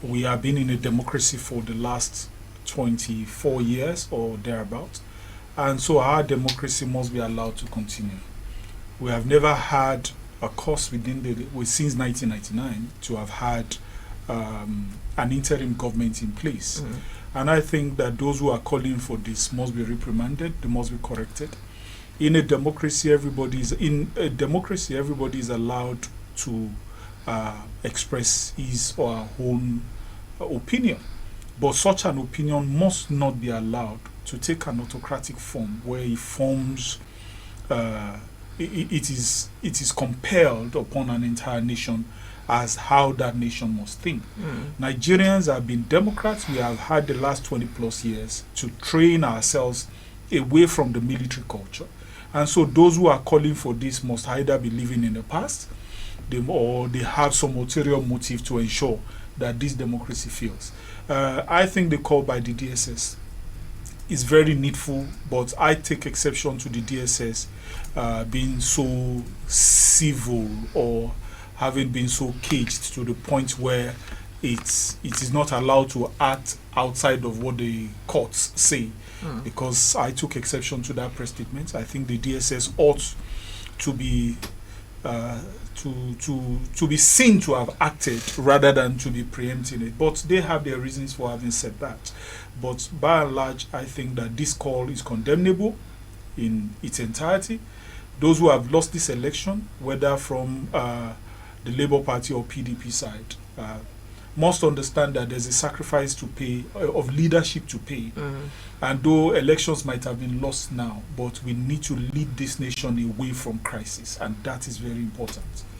We have been in a democracy for the last 24 years or thereabout, and so our democracy must be allowed to continue. We have never had a course since 1999 to have had an interim government in place. And I think that those who are calling for this must be reprimanded, they must be corrected. In a democracy, everybody is allowed to express his or her own opinion. But such an opinion must not be allowed to take an autocratic form where it forms it is compelled upon an entire nation as how that nation must think. Nigerians have been democrats. We have had the last 20 plus years to train ourselves away from the military culture. And so those who are calling for this must either be living in the past, or they have some ulterior motive to ensure that this democracy fails. I think the call by the DSS is very needful, but I take exception to the DSS being so civil or having been so caged to the point where it is not allowed to act outside of what the courts say. Because I took exception to that press statement. I think the DSS ought to be to be seen to have acted rather than to be preempting it. But they have their reasons for having said that. But by and large, I think that this call is condemnable in its entirety. Those who have lost this election, whether from the Labour Party or PDP side, must understand that there's a sacrifice to pay, of leadership to pay. And though elections might have been lost now, but we need to lead this nation away from crisis, and that is very important.